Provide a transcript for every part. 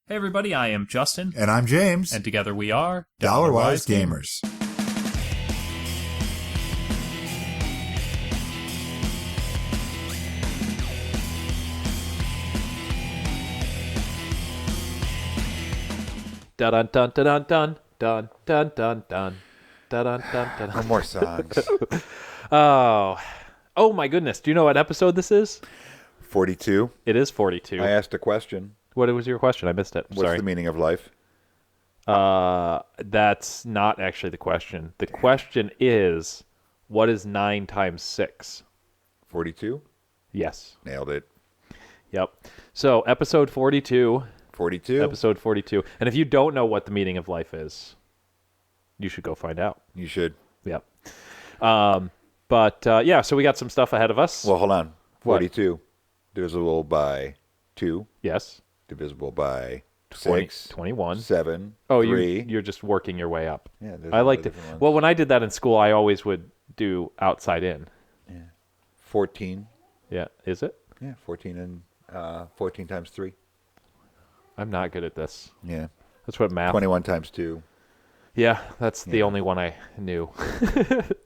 Hey everybody, I am Justin. And I'm James. And together we are Dollarwise Gamers. Dun dun dun dun dun dun dun dun dun dun dun. No more songs. Oh my goodness! Do you know what episode this is? 42. It is 42. I asked a question. What was your question? I missed it. What's Sorry. the meaning of life? That's not actually the question. The question is, what is 9 times 6? 42? Yes. Nailed it. Yep. So episode 42. 42? Episode 42. And if you don't know what the meaning of life is, you should go find out. You should. Yep. Yeah, so we got some stuff ahead of us. Well, hold on. 42. Divisible by 2. Yes. Divisible by 20, 6. 21. 7. Oh, 3. you're just working your way up. Yeah, I liked it. Well, when I did that in school, I always would do outside in. Yeah. 14. Yeah, is it? Yeah, 14 and 14 times 3. I'm not good at this. Yeah. That's what math. 21 times 2. Yeah, that's the only one I knew.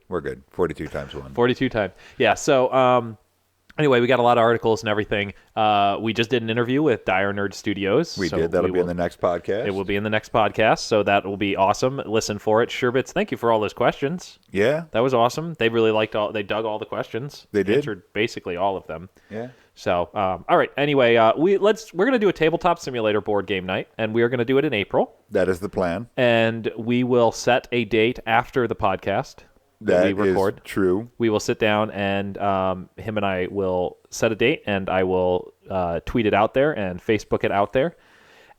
We're good. 42 times 1. 42 times. Yeah, so anyway, we got a lot of articles and everything. We just did an interview with Dire Nerd Studios. We did. That'll be in the next podcast. It will be in the next podcast, so that will be awesome. Listen for it. Sherbets, thank you for all those questions. Yeah. That was awesome. They really they dug all the questions. They did. Answered basically all of them. Yeah. So, all right. Anyway, we're going to do a Tabletop Simulator board game night, and we are going to do it in April. That is the plan. And we will set a date after the podcast that we record. Is true. We will sit down, and him and I will set a date, and I will tweet it out there and Facebook it out there.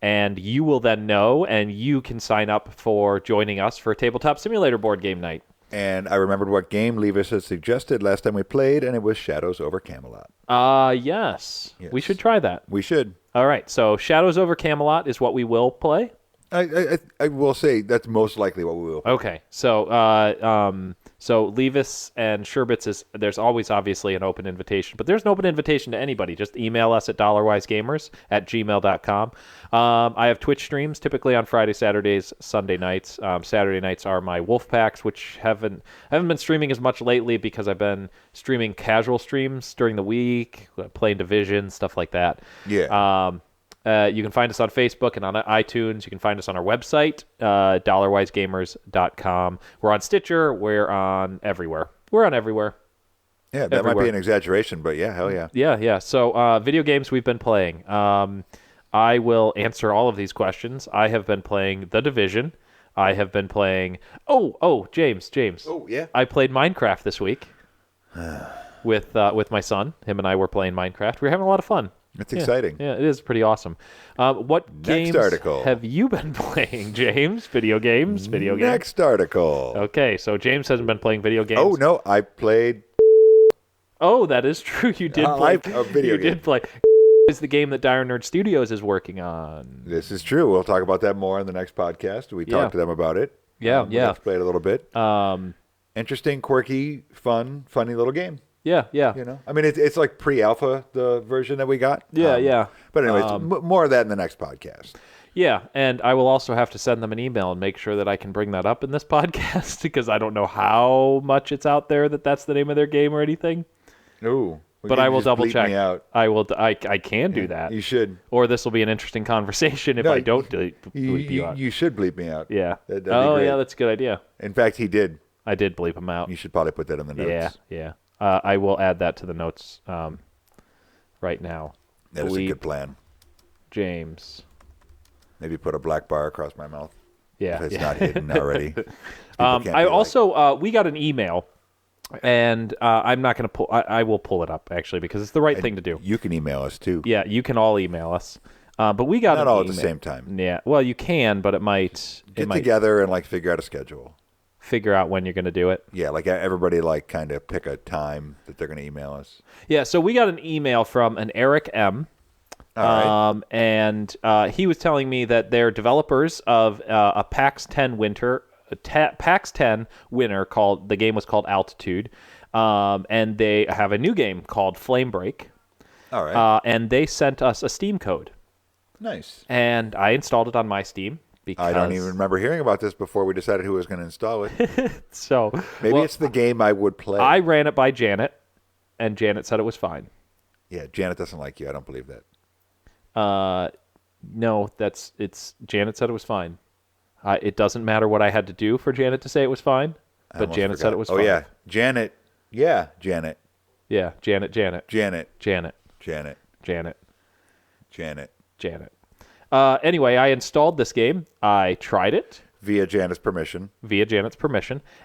And you will then know, and you can sign up for joining us for a Tabletop Simulator board game night. And I remembered what game Levis had suggested last time we played, and it was Shadows over Camelot. Yes. We should try that. We should. All right, so Shadows over Camelot is what we will play. I will say that's most likely what we will play. Okay, so Levis and Sherbets there's always obviously an open invitation, but there's an open invitation to anybody. Just email us at dollarwisegamers@gmail.com. I have Twitch streams typically on Friday, Saturdays, Sunday nights. Saturday nights are my wolf packs, which I haven't been streaming as much lately because I've been streaming casual streams during the week, playing Division, stuff like that. Yeah. You can find us on Facebook and on iTunes. You can find us on our website, dollarwisegamers.com. We're on Stitcher. We're on everywhere. We're on everywhere. Yeah, that might be an exaggeration, but yeah, hell yeah. Yeah. So video games we've been playing. I will answer all of these questions. I have been playing The Division. I have been playing... Oh, James. Oh, yeah? I played Minecraft this week with my son. Him and I were playing Minecraft. We were having a lot of fun. It's exciting. Yeah, it is pretty awesome. What games have you been playing, James? Video games? Next article. Okay, so James hasn't been playing video games. Oh, no, I played... Oh, that is true. You did play... a video game. You did play... is the game that Dire Nerd Studios is working on. This is true. We'll talk about that more in the next podcast. We talked to them about it. Yeah. Let's play it a little bit. Interesting, quirky, funny little game. Yeah. You know, I mean, it's like pre-alpha, the version that we got. Yeah. But anyways, more of that in the next podcast. Yeah, and I will also have to send them an email and make sure that I can bring that up in this podcast because I don't know how much it's out there that's the name of their game or anything. Ooh. But I will double check. Me out. I will. I can do that. You should. Or this will be an interesting conversation if I don't bleep you out. You should bleep me out. Yeah. That'd be great. Yeah, that's a good idea. In fact, he did. I did bleep him out. You should probably put that in the notes. Yeah. I will add that to the notes right now. That is a good plan. James. Maybe put a black bar across my mouth. Yeah. If it's not hidden already. I also we got an email, and I'm not going to pull. I will pull it up actually because it's the right thing to do. You can email us too. Yeah, you can all email us. But we got not all at the same time. Yeah. Well, you can, but it might get together and figure out a schedule. Figure out when you're going to do it. Yeah, everybody kind of pick a time that they're going to email us. Yeah, so we got an email from an Eric M. All right. And he was telling me that they're developers of a PAX 10 winner called, the game was called Altitude. And they have a new game called Flamebreak. All right. And they sent us a Steam code. Nice. And I installed it on my Steam because I don't even remember hearing about this before we decided who was going to install it. So Maybe it's the game I would play. I ran it by Janet, and Janet said it was fine. Yeah, Janet doesn't like you. I don't believe that. No, Janet said it was fine. It doesn't matter what I had to do for Janet to say it was fine, but Janet said it was fine. Oh, yeah. Janet. Yeah, Janet. Yeah, Janet. Janet. Janet. Janet. Janet. Janet. Janet. Anyway, I installed this game. I tried it. Via Janet's permission.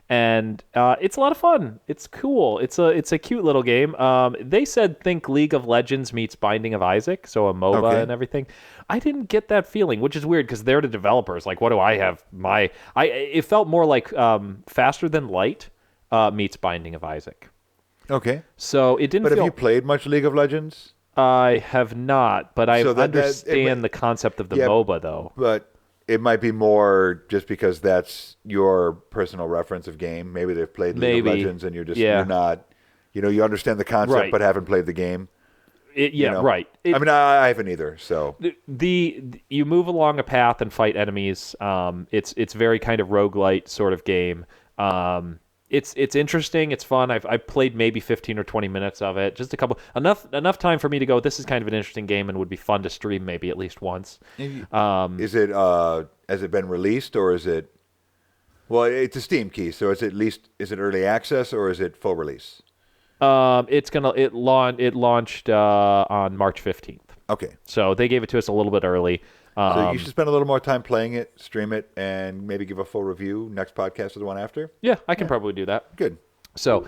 And it's a lot of fun. It's cool. It's a cute little game. They said think League of Legends meets Binding of Isaac, so a MOBA and everything. I didn't get that feeling, which is weird because they're the developers. Like, what do I have? It felt more like Faster Than Light meets Binding of Isaac. Okay. So it didn't. But have you played much League of Legends? I have not, but I understand the concept of the MOBA, though. But it might be more just because that's your personal reference of game. Maybe they've played League of Legends and you're not, you understand the concept but haven't played the game. Right. I haven't either. So you move along a path and fight enemies. It's very kind of roguelite sort of game. It's interesting. It's fun. I've played maybe 15 or 20 minutes of it. Just a couple enough time for me to go, this is kind of an interesting game and would be fun to stream maybe at least once. Is it has it been released or is it? Well, it's a Steam key, so is it early access or is it full release? It launched on March 15th. Okay. So they gave it to us a little bit early. So you should spend a little more time playing it, stream it, and maybe give a full review next podcast or the one after. Yeah, I can probably do that. Good. So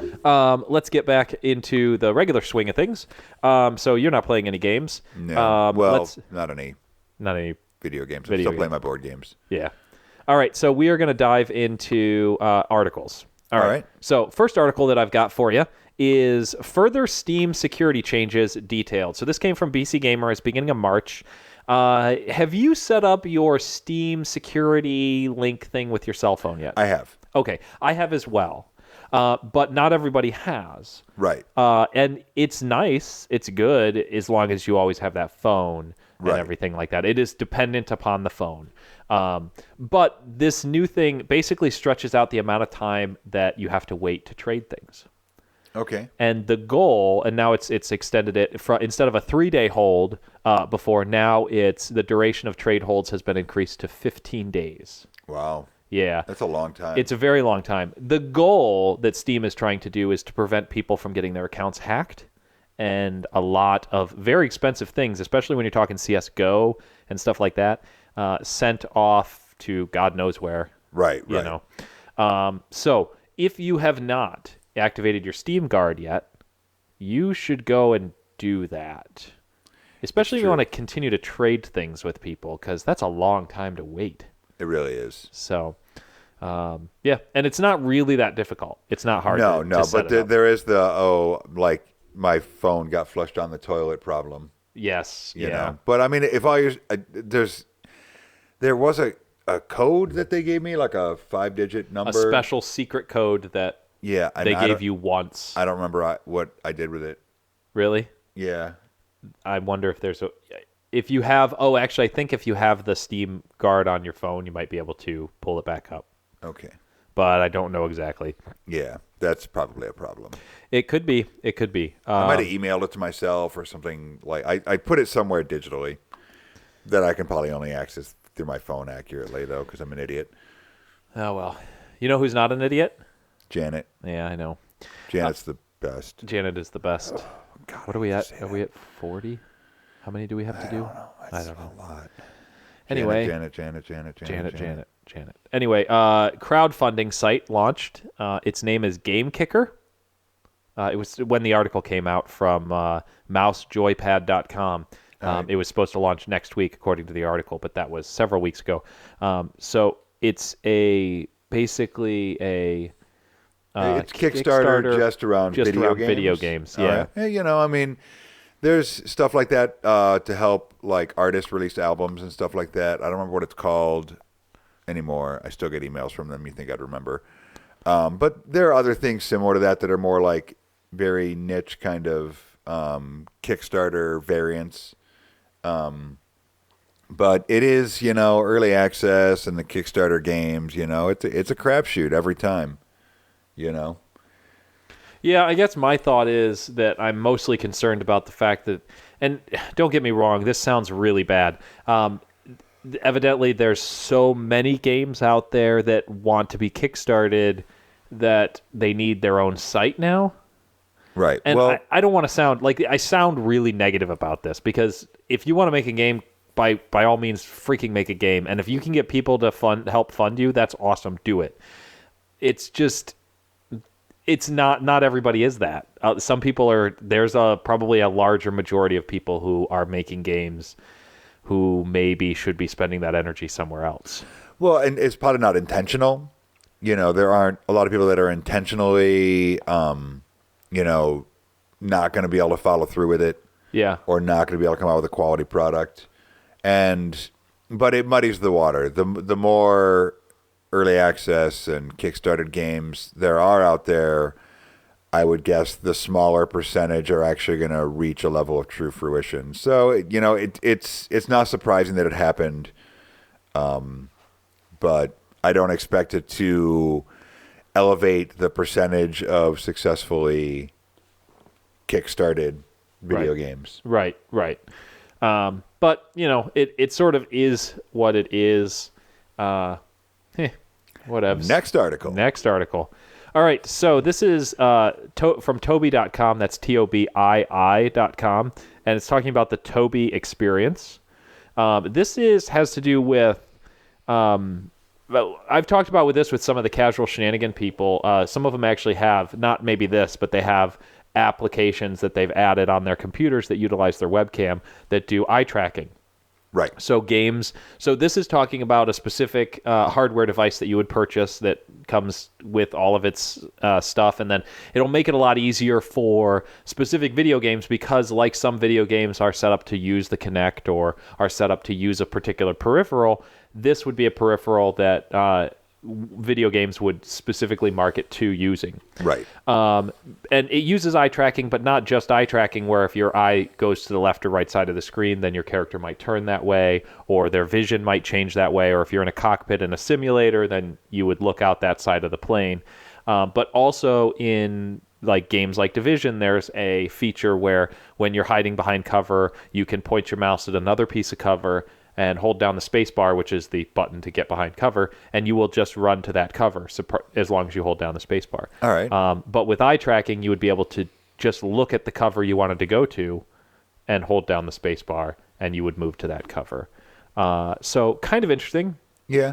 let's get back into the regular swing of things. So you're not playing any games. No. Not any video games. I'm still playing my board games. Yeah. All right. So we are going to dive into articles. All right. So first article that I've got for you is further Steam security changes detailed. So this came from BC Gamer. It's beginning of March. Have you set up your Steam security link thing with your cell phone yet? I have. Okay. I have as well. But not everybody has. Right. And it's nice. It's good as long as you always have that phone and everything like that. It is dependent upon the phone. But this new thing basically stretches out the amount of time that you have to wait to trade things. Okay. And the goal, and now it's extended it from, instead of a 3-day hold before, now it's the duration of trade holds has been increased to 15 days. Wow. Yeah. That's a long time. It's a very long time. The goal that Steam is trying to do is to prevent people from getting their accounts hacked and a lot of very expensive things, especially when you're talking CSGO and stuff like that, sent off to God knows where. Right. You know. So if you have not activated your Steam Guard yet, you should go and do that. Especially if you want to continue to trade things with people, because that's a long time to wait. It really is. So, yeah, and it's not really that difficult. It's not hard. No, but there is the my phone got flushed down the toilet problem. Yes, you know. But I mean, if there was a code that they gave me, like a 5-digit number, a special secret code that they gave you once. I don't remember what I did with it. Really? Yeah. I wonder if there's if you have. Oh, actually, I think if you have the Steam Guard on your phone, you might be able to pull it back up. Okay. But I don't know exactly. Yeah, that's probably a problem. It could be. It could be. I might have emailed it to myself or something. Like I put it somewhere digitally that I can probably only access through my phone accurately, though, because I'm an idiot. Oh, well. You know who's not an idiot? Janet. Yeah, I know. Janet's the best. Janet is the best. Oh, God, what are we at? Are we at 40? How many do we have to do? I don't know. A lot. Anyway. Janet. Anyway, crowdfunding site launched. Its name is GameKicker. It was when the article came out from mousejoypad.com. It was supposed to launch next week, according to the article, but that was several weeks ago. So it's basically a it's Kickstarter just around video games. Yeah. Right. You know, I mean, there's stuff like that to help like artists release albums and stuff like that. I don't remember what it's called anymore. I still get emails from them. You think I'd remember? But there are other things similar to that are more like very niche kind of Kickstarter variants. But it is, early access and the Kickstarter games, it's a crapshoot every time, Yeah, I guess my thought is that I'm mostly concerned about the fact that, and don't get me wrong, this sounds really bad. Evidently, there's so many games out there that want to be kickstarted that they need their own site now. Right. And well, I don't want to sound like I sound really negative about this, because if you want to make a game, by all means, freaking make a game. And if you can get people to help fund you, that's awesome. Do it. It's just, it's not everybody is that. Some people are. There's probably a larger majority of people who are making games who maybe should be spending that energy somewhere else. Well, and it's probably not intentional. There aren't a lot of people that are intentionally, not going to be able to follow through with it. Yeah. Or not going to be able to come out with a quality product. But it muddies the water. The more early access and Kickstarted games there are out there, I would guess the smaller percentage are actually going to reach a level of true fruition. So, it's not surprising that it happened, but I don't expect it to elevate the percentage of successfully kickstarted video games. Right. But, it sort of is what it is. Whatever. Next article. All right, so this is from Tobii.com. That's TOBII.com, and it's talking about the Tobii Experience. This has to do with. Well, I've talked about with some of the casual shenanigan people. Some of them actually have not maybe this, but they have applications that they've added on their computers that utilize their webcam that do eye tracking. Right. So games. So this is talking about a specific hardware device that you would purchase that comes with all of its stuff, and then it'll make it a lot easier for specific video games, because like some video games are set up to use the Kinect or are set up to use a particular peripheral, this would be a peripheral that video games would specifically market to using. Right. And it uses eye tracking, but not just eye tracking, where if your eye goes to the left or right side of the screen, then your character might turn that way, or their vision might change that way, or if you're in a cockpit in a simulator, then you would look out that side of the plane. But also in like games like Division, there's a feature where when you're hiding behind cover, you can point your mouse at another piece of cover and hold down the space bar, which is the button to get behind cover, and you will just run to that cover as long as you hold down the space bar. All right. But with eye tracking, you would be able to just look at the cover you wanted to go to and hold down the space bar, and you would move to that cover. So kind of interesting. Yeah.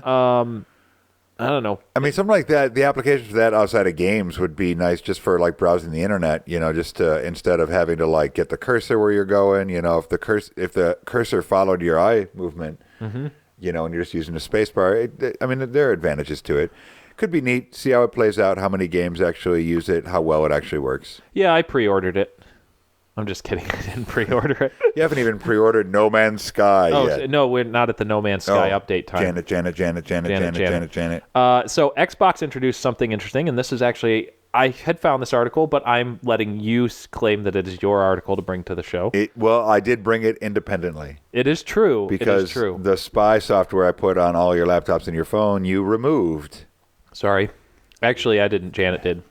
I don't know. I mean, something like that, the application for that outside of games would be nice just for like browsing the internet, just to, instead of having to like get the cursor where you're going, if the cursor followed your eye movement, and you're just using the space bar, there are advantages to it. Could be neat, see how it plays out, how many games actually use it, how well it actually works. Yeah, I pre-ordered it. I'm just kidding. I didn't pre-order it. You haven't even pre-ordered No Man's Sky yet. No, we're not at the No Man's Sky update time. Janet. So Xbox introduced something interesting, and this is actually, I had found this article, but I'm letting you claim that it is your article to bring to the show. Well, I did bring it independently. It is true. Because the spy software I put on all your laptops and your phone, you removed. Sorry. Actually, I didn't. Janet did.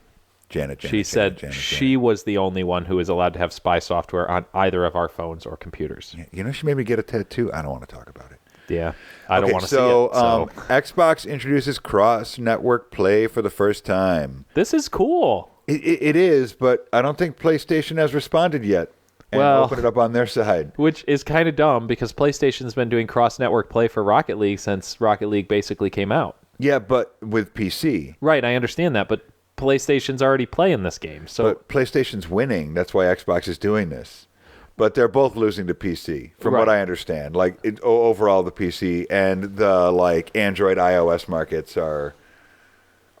She said she was the only one who is allowed to have spy software on either of our phones or computers. She made me get a tattoo. I don't want to talk about it. Yeah, I don't want to see it. So Xbox introduces cross-network play for the first time. This is cool. It is, but I don't think PlayStation has responded yet and opened it up on their side. Which is kind of dumb, because PlayStation's been doing cross-network play for Rocket League since Rocket League basically came out. Yeah, but with PC. Right, I understand that, but PlayStation's already playing this game. But PlayStation's winning. That's why Xbox is doing this. But they're both losing to PC, from what I understand. Like overall, the PC and the Android, iOS markets are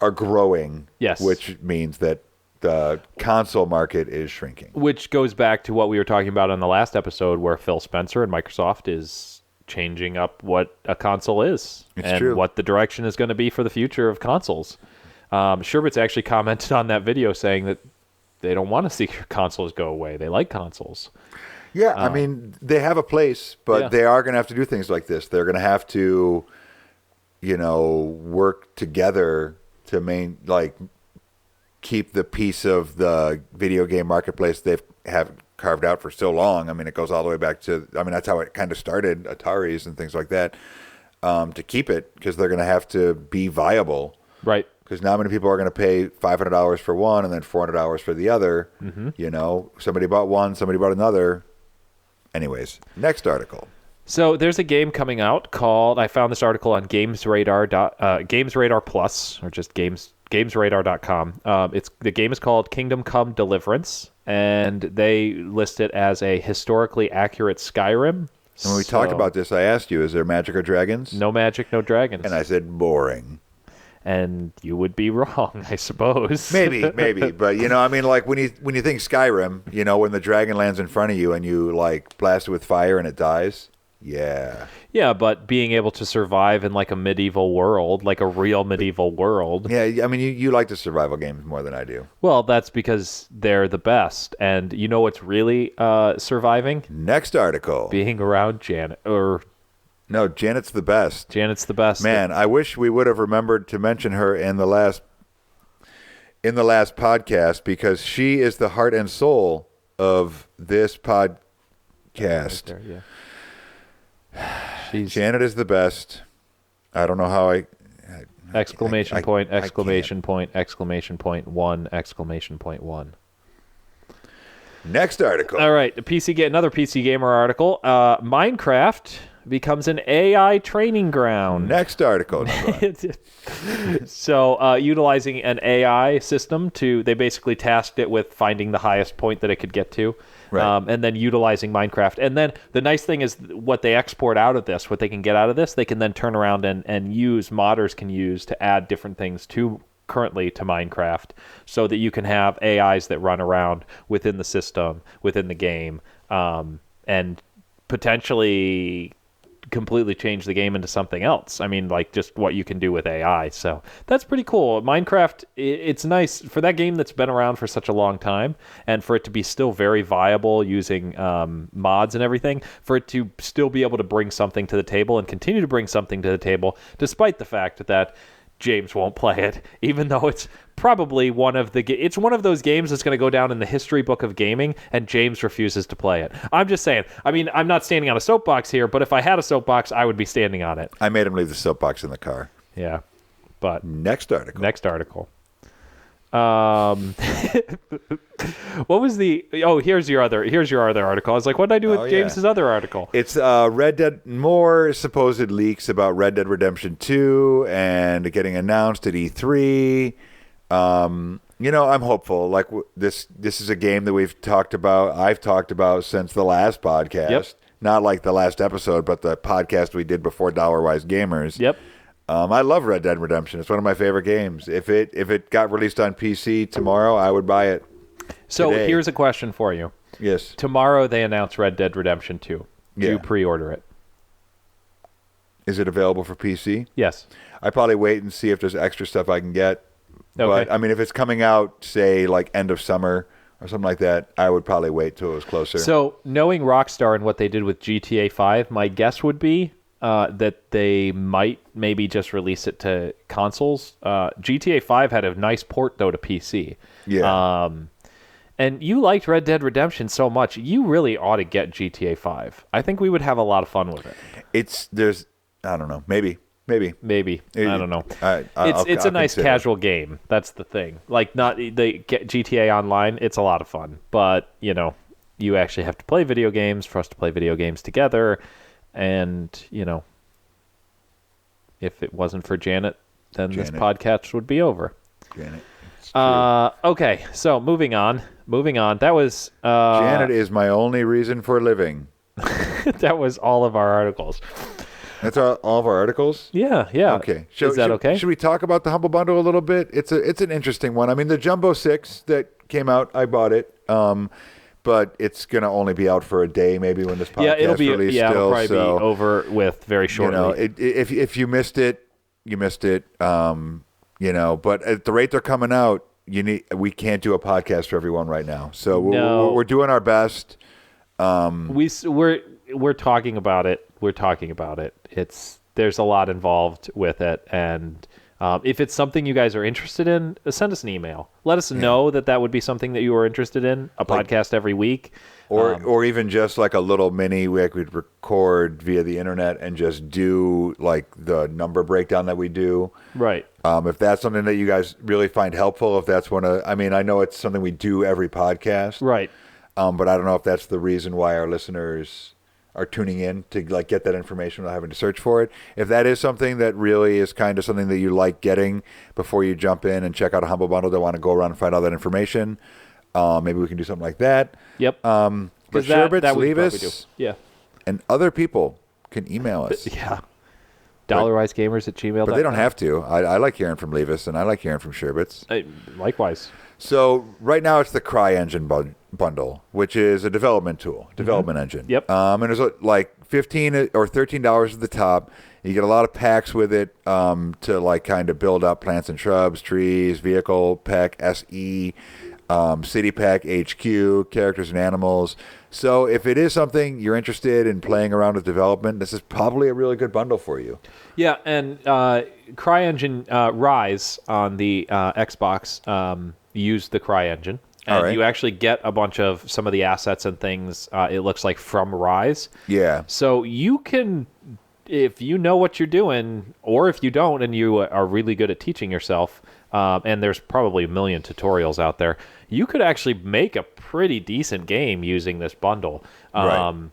growing. Yes, which means that the console market is shrinking. Which goes back to what we were talking about in the last episode, where Phil Spencer and Microsoft is changing up what a console is and what the direction is going to be for the future of consoles. Sherbet's actually commented on that video saying that they don't want to see consoles go away. They like consoles. Yeah, I mean, they have a place, but they are going to have to do things like this. They're going to have to, work together to keep the piece of the video game marketplace they've carved out for so long. I mean, it goes all the way back to, that's how it kind of started, Ataris and things like that, to keep it, because they're going to have to be viable. Right. Because not many people are going to pay $500 for one and then $400 for the other. Mm-hmm. Somebody bought one, somebody bought another. Anyways, next article. So there's a game coming out called, I found this article on GamesRadar Plus, or just GamesRadar.com. The game is called Kingdom Come Deliverance, and they list it as a historically accurate Skyrim. And when we talked about this, I asked you, is there magic or dragons? No magic, no dragons. And I said boring. And you would be wrong, I suppose. Maybe. But, when you think Skyrim, when the dragon lands in front of you and you, blast it with fire and it dies. Yeah. Yeah, but being able to survive in, a medieval world, a real medieval world. Yeah, you like the survival games more than I do. Well, that's because they're the best. And you know what's really surviving? Next article. Being around Janet, No, Janet's the best. Janet's the best. Man, I wish we would have remembered to mention her in the last podcast, because she is the heart and soul of this podcast. Right there, yeah. Janet is the best. I don't know how I exclamation point, exclamation point, exclamation point, one, exclamation point, one. Next article. All right, another PC Gamer article. Minecraft becomes an AI training ground. Next article. So, utilizing an AI system they basically tasked it with finding the highest point that it could get to, right. And then utilizing Minecraft. And then the nice thing is what they export out of this, what they can get out of this, they can then turn around and modders can use to add different things currently to Minecraft, so that you can have AIs that run around within the system, within the game, and potentially completely change the game into something else. Just what you can do with AI. So that's pretty cool. Minecraft, it's nice for that game that's been around for such a long time, and for it to be still very viable using mods and everything, for it to still be able to bring something to the table and continue to bring something to the table, despite the fact that James won't play it, even though it's probably one of those games that's going to go down in the history book of gaming, and James refuses to play it. I'm just saying. I'm not standing on a soapbox here, but if I had a soapbox, I would be standing on it. I made him leave the soapbox in the car. Yeah, but next article. What was here's your other article. I was like, what did I do with James's other article? It's Red Dead, more supposed leaks about Red Dead Redemption 2 and getting announced at E3. I'm hopeful. This is a game that I've talked about since the last podcast. Yep. Not like the last episode, but the podcast we did before Dollarwise Gamers. Yep. I love Red Dead Redemption. It's one of my favorite games. If it got released on PC tomorrow, I would buy it. So today. Here's a question for you. Yes. Tomorrow they announce Red Dead Redemption 2. Do you pre-order it? Is it available for PC? Yes. I probably wait and see if there's extra stuff I can get. Okay. But if it's coming out, say end of summer or something like that, I would probably wait till it was closer. So knowing Rockstar and what they did with GTA 5, my guess would be that they might maybe just release it to consoles. GTA 5 had a nice port, though, to PC. Yeah. And you liked Red Dead Redemption so much, you really ought to get GTA 5. I think we would have a lot of fun with it. I don't know, maybe. I don't know. It's a nice casual game. That's the thing. Not the GTA Online. It's a lot of fun, but you actually have to play video games for us to play video games together. And, if it wasn't for Janet, then this podcast would be over. Janet. Okay, so moving on. That was... Janet is my only reason for living. That was all of our articles. That's all of our articles? Yeah. Okay. Is that okay? Should we talk about the Humble Bundle a little bit? It's an interesting one. The Jumbo 6 that came out, I bought it. But it's going to only be out for a day, maybe, when this podcast released. It'll probably be over with very shortly. If you missed it, you missed it. But at the rate they're coming out, we can't do a podcast for everyone right now. So we're doing our best. We're talking about it. There's a lot involved with it, and if it's something you guys are interested in, send us an email. Let us know that would be something that you are interested in. A podcast every week, or even just like a little mini. We could record via the internet and just do like the number breakdown that we do. Right. If that's something that you guys really find helpful, if that's I know it's something we do every podcast. Right. But I don't know if that's the reason why our listeners are tuning in to like get that information without having to search for it. If that is something that really is kind of something that you like getting before you jump in and check out a Humble Bundle, don't want to go around and find all that information, maybe we can do something like that. Yep. But Sherbets, Levis, yeah, and other people can email us. Yeah. DollarwiseGamers@gmail.com. But they don't have to. I like hearing from Levis, and I like hearing from Sherbets. Likewise. So right now it's the CryEngine bundle, which is a development tool, development engine. Yep. And there's like $15 or $13 at the top. You get a lot of packs with it to like kind of build up plants and shrubs, trees, vehicle pack, SE, city pack, HQ, characters and animals. So if it is something you're interested in playing around with development, this is probably a really good bundle for you. Yeah, and CryEngine Rise on the Xbox used the CryEngine. And you actually get a bunch of some of the assets and things, it looks like, from Rise. Yeah. So you can, if you know what you're doing, or if you don't and you are really good at teaching yourself, and there's probably a million tutorials out there, you could actually make a pretty decent game using this bundle. Right.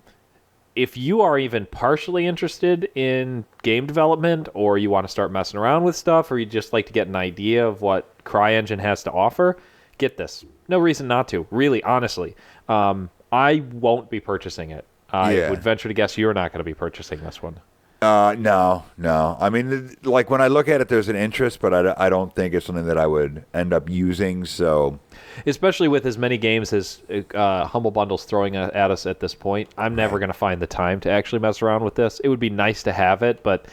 If you are even partially interested in game development, or you want to start messing around with stuff, or you just like to get an idea of what CryEngine has to offer, get this. No reason not to, really, honestly. I won't be purchasing it. I would venture to guess you're not going to be purchasing this one. No. I mean, like when I look at it, there's an interest, but I don't think it's something that I would end up using. So, especially with as many games as Humble Bundle's throwing at us at this point, I'm never going to find the time to actually mess around with this. It would be nice to have it, but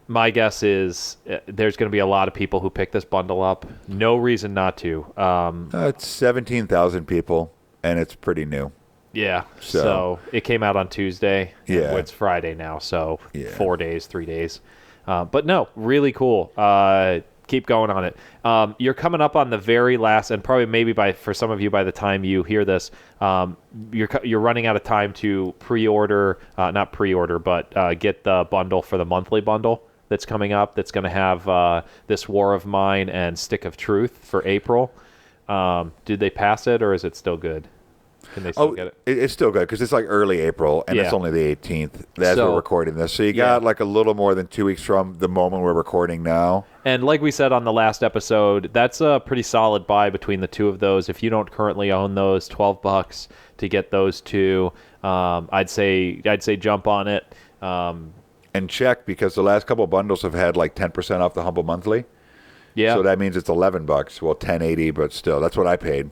my guess is there's going to be a lot of people who pick this bundle up. No reason not to. It's 17,000 people, and it's pretty new. Yeah, so it came out on Tuesday. Yeah. It's Friday now, so 3 days. But no, really cool. Keep going on it. You're coming up on the very last, and probably maybe for some of you by the time you hear this, you're running out of time to pre-order, not pre-order, but get the bundle for the monthly bundle that's coming up. That's going to have This War of Mine and Stick of Truth for April. Did they pass it, or is it still good? Can they still get it? It's still good because it's like early April, and it's only the 18th as we're recording this. So you got like a little more than 2 weeks from the moment we're recording now. And like we said on the last episode, that's a pretty solid buy between the two of those. If you don't currently own those, $12 to get those two. I'd say jump on it. And check, because the last couple of bundles have had like 10% off the Humble Monthly. Yeah. So that means it's $11. Well, $10.80, but still, that's what I paid.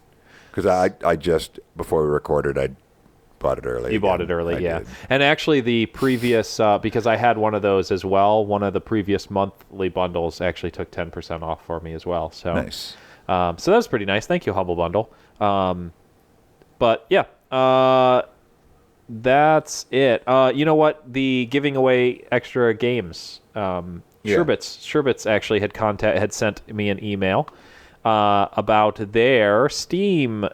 Because I just, before we recorded, I bought it early. You bought it early, yeah. Did. And actually the previous, because I had one of those as well, one of the previous monthly bundles actually took 10% off for me as well. So nice. So that was pretty nice. Thank you, Humble Bundle. But yeah, that's it. You know what? The giving away extra games. Sherbets actually had sent me an email about their Steam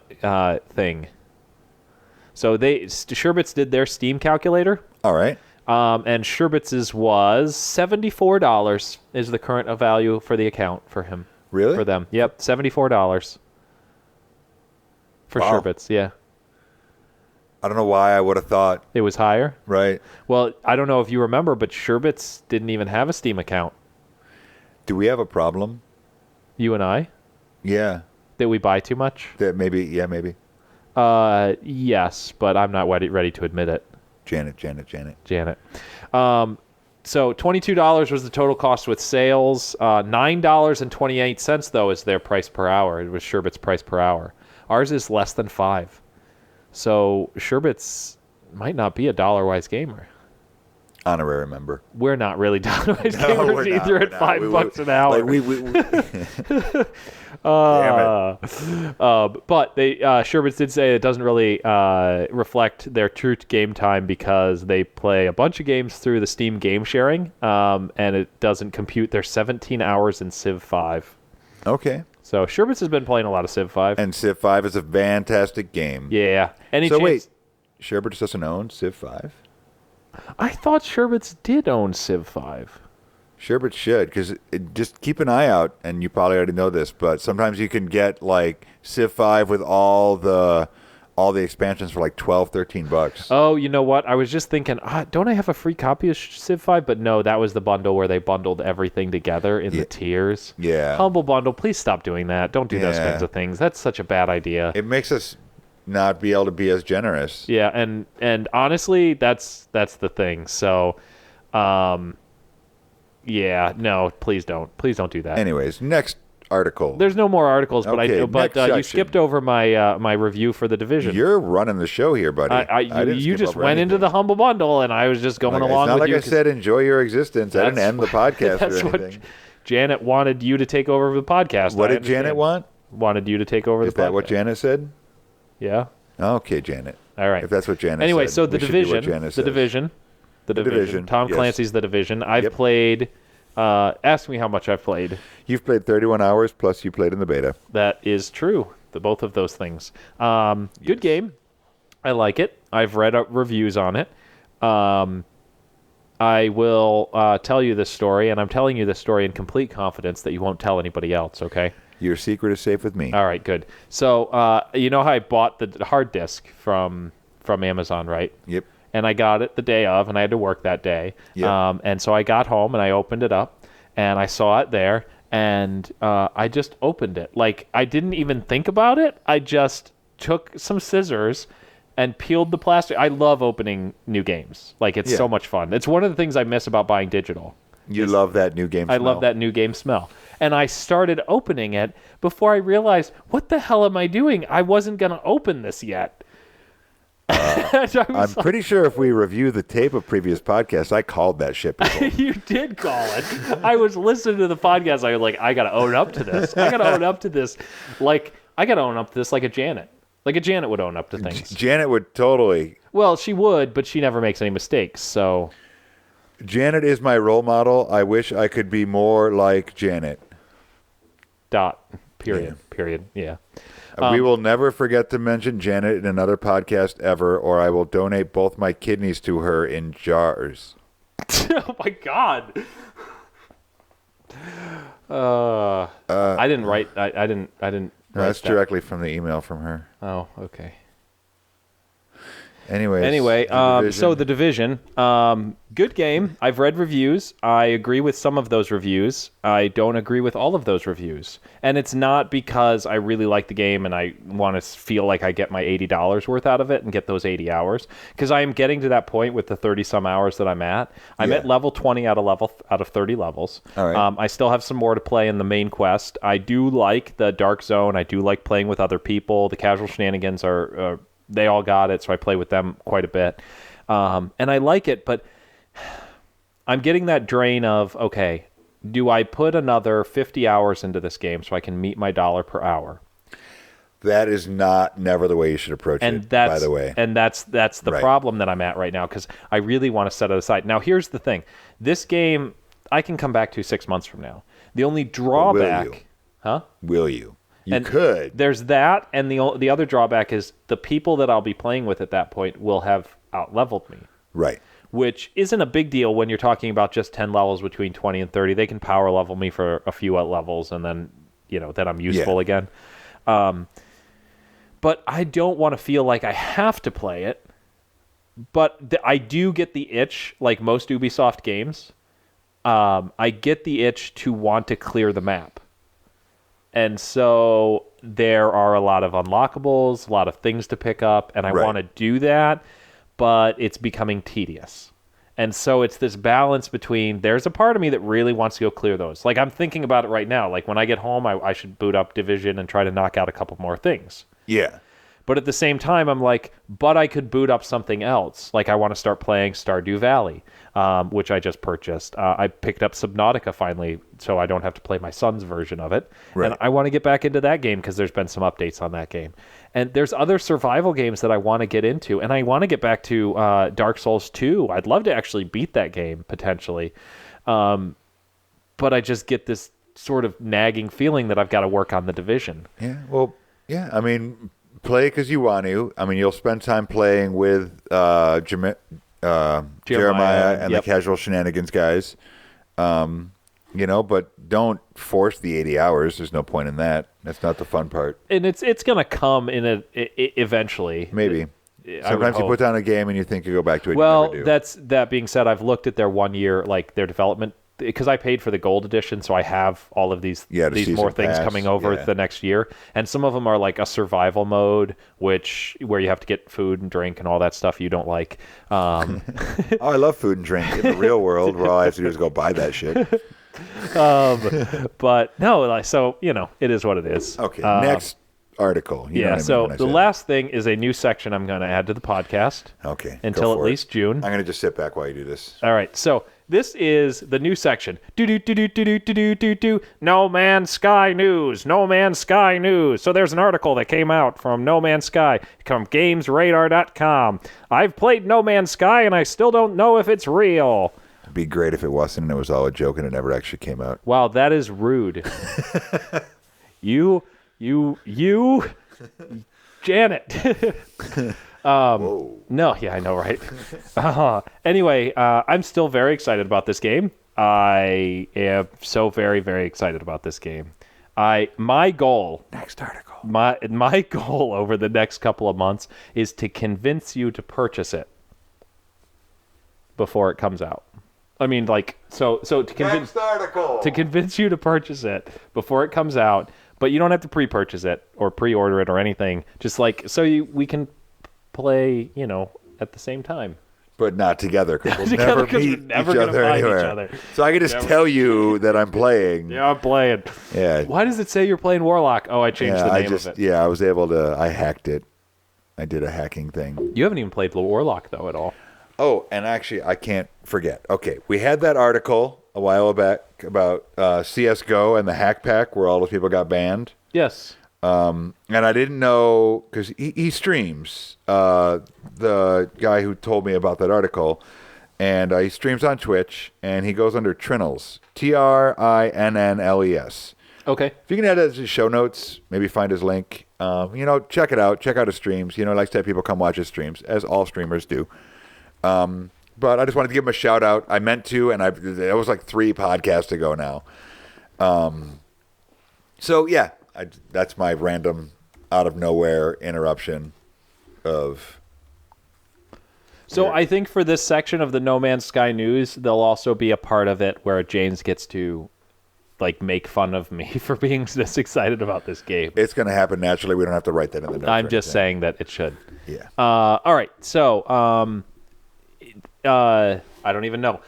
thing. So Sherbets did their Steam calculator. All right. And Sherbets' was $74 is the current value for the account for him. Really? For them. Yep, $74 for Sherbets. Yeah. I don't know why I would have thought it was higher. Right. Well, I don't know if you remember, but Sherbets didn't even have a Steam account. Do we have a problem? You and I? Yeah. That we buy too much? That maybe. Yes, but I'm not ready to admit it. Janet. So $22 was the total cost with sales. $9.28 though is their price per hour. It was Sherbets' price per hour. Ours is less than $5. So Sherbets might not be a Dollarwise Gamer. Honorary member. We're not really Dollarwise No, Gamers we're not, either we're at not. $5 an hour. Damn it. But they Sherbets did say it doesn't really reflect their true game time because they play a bunch of games through the Steam game sharing, and it doesn't compute their 17 hours in Civ 5. Okay. So Sherbets has been playing a lot of Civ 5. And Civ 5 is a fantastic game. Yeah. Any So chance? wait, Sherbets doesn't own Civ 5? I thought Sherbets did own Civ 5. Sherbet should, because just keep an eye out, and you probably already know this, but sometimes you can get like Civ 5 with all the expansions for like $12-13. Oh, you know what? I was just thinking, don't I have a free copy of Civ 5? But no, that was the bundle where they bundled everything together in the tiers. Yeah. Humble Bundle, please stop doing that. Don't do those Yeah. kinds of things. That's such a bad idea. It makes us not be able to be as generous. Yeah, and honestly, that's the thing. So, yeah, no, please don't do that. Anyways, next article. There's no more articles, but Okay, next you section. skipped over my my review for The Division. You're running the show here, buddy. You just went into the Humble Bundle, and I was just going along It's not with like you. I said enjoy your existence. I didn't end the podcast That's or what anything. Janet wanted you to take over the podcast. What I did Janet understand. want? Wanted you to take over Is the podcast. that what Janet said? Yeah. Okay, Janet. All right. If that's what Janet Anyway, said. so The we should do what Division. Janet The says. Division. The Division. Tom yes. Clancy's The Division. I've Yep. played. Ask me how much I've played. You've played 31 hours, plus you played in the beta. That is true. Both of those things. Good game. I like it. I've read reviews on it. I will tell you this story, and I'm telling you this story in complete confidence that you won't tell anybody else, okay? Your secret is safe with me. All right, good. So, you know how I bought the hard disk from Amazon, right? Yep. And I got it the day of, and I had to work that day. Yeah. And so I got home, and I opened it up, and I saw it there, and I just opened it. Like, I didn't even think about it. I just took some scissors and peeled the plastic. I love opening new games. Like, it's so much fun. It's one of the things I miss about buying digital. You love that new game smell. I love that new game smell. And I started opening it before I realized, what the hell am I doing? I wasn't going to open this yet. I'm pretty sure if we review the tape of previous podcasts, I called that shit before. You did call it. I was listening to the podcast. I was like, I got to own up to this. I got to own up to this. Like, I got to own up to this like a Janet. Like a Janet would own up to things. Janet would totally. Well, she would, but she never makes any mistakes. So Janet is my role model. I wish I could be more like Janet. Period. Yeah. We will never forget to mention Janet in another podcast ever, or I will donate both my kidneys to her in jars. Oh my God. I didn't write. I didn't. No, that's directly from the email from her. Oh, okay. Anyway, so The Division, good game. I've read reviews. I agree with some of those reviews. I don't agree with all of those reviews. And it's not because I really like the game and I want to feel like I get my $80 worth out of it and get those 80 hours. Because I am getting to that point with the 30-some hours that I'm at. I'm at level 20 out of 30 levels. All right. I still have some more to play in the main quest. I do like the Dark Zone. I do like playing with other people. The casual shenanigans are... they all got it, so I play with them quite a bit. And I like it, but I'm getting that drain of, okay, do I put another 50 hours into this game so I can meet my $1 per hour? That is never the way you should approach it, by the way. And that's the problem that I'm at right now, because I really want to set it aside. Now, here's the thing. This game, I can come back to 6 months from now. The only drawback... Will you? Huh? Will you? You could. There's that, and the other drawback is the people that I'll be playing with at that point will have out-leveled me. Right. Which isn't a big deal when you're talking about just 10 levels between 20 and 30. They can power level me for a few levels, and then, then I'm useful again. But I don't want to feel like I have to play it. But I do get the itch, like most Ubisoft games. I get the itch to want to clear the map. And so there are a lot of unlockables, a lot of things to pick up, and I want to do that, but it's becoming tedious. And so it's this balance between, there's a part of me that really wants to go clear those. Like, I'm thinking about it right now. Like, when I get home, I should boot up Division and try to knock out a couple more things. Yeah. But at the same time, I'm like, but I could boot up something else. Like I want to start playing Stardew Valley, which I just purchased. I picked up Subnautica finally, so I don't have to play my son's version of it. Right. And I want to get back into that game because there's been some updates on that game. And there's other survival games that I want to get into. And I want to get back to Dark Souls 2. I'd love to actually beat that game, potentially. But I just get this sort of nagging feeling that I've got to work on The Division. Yeah, well, yeah, I mean, play because you want to. I mean, you'll spend time playing with Jeremiah and the Casual Shenanigans guys. But don't force the 80 hours. There's no point in that. That's not the fun part. And it's going to come in eventually. Maybe. Sometimes you put down a game and you think you go back to it. Well, you never do. that being said, I've looked at their 1 year, like their development, because I paid for the gold edition, so I have all of these more things coming over the next year, and some of them are like a survival mode, where you have to get food and drink and all that stuff you don't like. Oh, I love food and drink in the real world, where all I have to do is go buy that shit. But no, so it is what it is. Okay, next article. So the last thing is a new section I'm going to add to the podcast. Okay, until at least June. I'm going to just sit back while you do this. All right, so this is the new section. No Man's Sky news. No Man's Sky news. So there's an article that came out from No Man's Sky from GamesRadar.com. I've played No Man's Sky and I still don't know if it's real. It'd be great if it wasn't and it was all a joke and it never actually came out. Wow, that is rude. You, Janet. No, yeah, I know, right? Anyway, I'm still very excited about this game. I am so very, very excited about this game. My goal... Next article. My goal over the next couple of months is to convince you to purchase it before it comes out. I mean, like, so to convince you to purchase it before it comes out, but you don't have to pre-purchase it or pre-order it or anything. Just like, we can play, at the same time. But not together, because we'll never meet each other anywhere. So I can just tell you that I'm playing. Yeah, I'm playing. Yeah. Why does it say you're playing Warlock? Oh, I changed the name of it. Yeah, I was able to. I hacked it. I did a hacking thing. You haven't even played Warlock, though, at all. Oh, and actually, I can't forget. Okay, we had that article a while back about CSGO and the hack pack where all those people got banned. Yes. And I didn't know, because he streams, the guy who told me about that article, and he streams on Twitch, and he goes under Trinnles, Trinnles. Okay. If you can add that to his show notes, maybe find his link, check it out. Check out his streams. He likes to have people come watch his streams, as all streamers do. But I just wanted to give him a shout out. I meant to, and that was like 3 podcasts ago now. So yeah, that's my random, out of nowhere interruption of. So I think for this section of the No Man's Sky news, there'll also be a part of it where James gets to make fun of me for being this excited about this game. It's going to happen naturally. We don't have to write that in the notes. I'm just saying that it should. Yeah. All right. So I don't even know.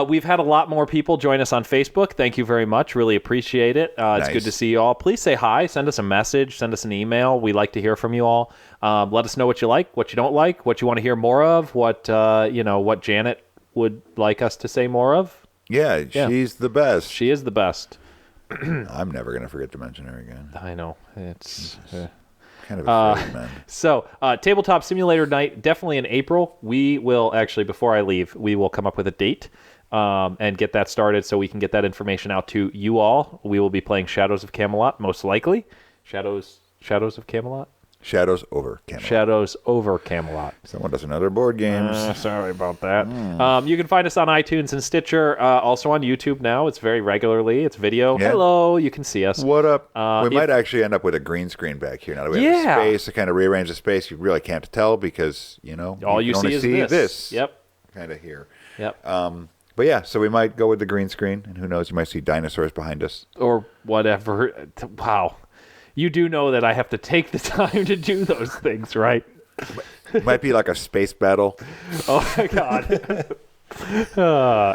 We've had a lot more people join us on Facebook. Thank you very much. Really appreciate it. It's good to see you all. Please say hi. Send us a message. Send us an email. We like to hear from you all. Let us know what you like, what you don't like, what you want to hear more of, what Janet would like us to say more of. Yeah, she's the best. She is the best. I'm never going to forget to mention her again. I know. It's... kind of afraid, man. So, Tabletop Simulator Night, definitely in April. We will actually, before I leave, we will come up with a date and get that started so we can get that information out to you all. We will be playing Shadows of Camelot, most likely. Shadows of Camelot? Shadows over Camelot. Shadows over Camelot. Someone doesn't know their board games. Sorry about that. You can find us on iTunes and Stitcher, also on YouTube now. It's very regularly. It's video. Yeah. Hello, you can see us. What up? We might actually end up with a green screen back here now that we have the space to kind of rearrange the space. You really can't tell because, all you see is this. Yep. Kind of here. Yep. But yeah, so we might go with the green screen, and who knows, you might see dinosaurs behind us. Or whatever. Wow. You do know that I have to take the time to do those things, right? It might be like a space battle. Oh, my God.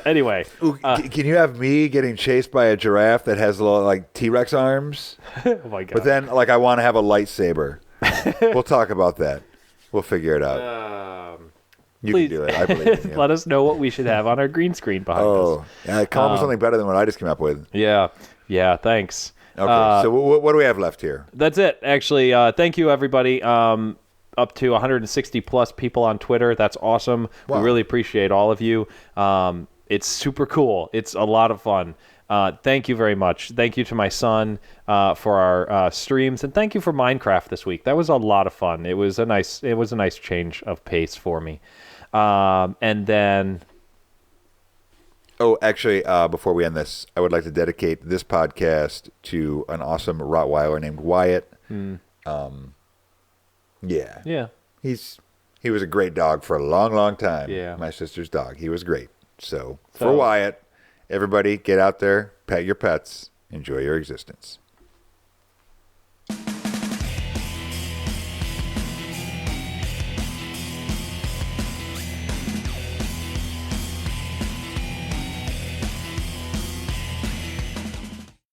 Anyway. Ooh, can you have me getting chased by a giraffe that has little, T-Rex arms? Oh, my God. But then, I want to have a lightsaber. We'll talk about that. We'll figure it out. You please can do it. I believe in you. let us know what we should have on our green screen behind us. Oh, yeah, come up with something better than what I just came up with. Yeah, thanks. Okay, so what do we have left here? That's it, actually. Thank you, everybody. Up to 160 plus people on Twitter. That's awesome. Wow. We really appreciate all of you. It's super cool. It's a lot of fun. Thank you very much. Thank you to my son for our streams, and thank you for Minecraft this week. That was a lot of fun. It was a nice change of pace for me. And then, oh, actually, before we end this, I would like to dedicate this podcast to an awesome Rottweiler named Wyatt. Yeah, he was a great dog for a long, long time. Yeah, my sister's dog. He was great. So for Wyatt, everybody get out there, pet your pets, enjoy your existence.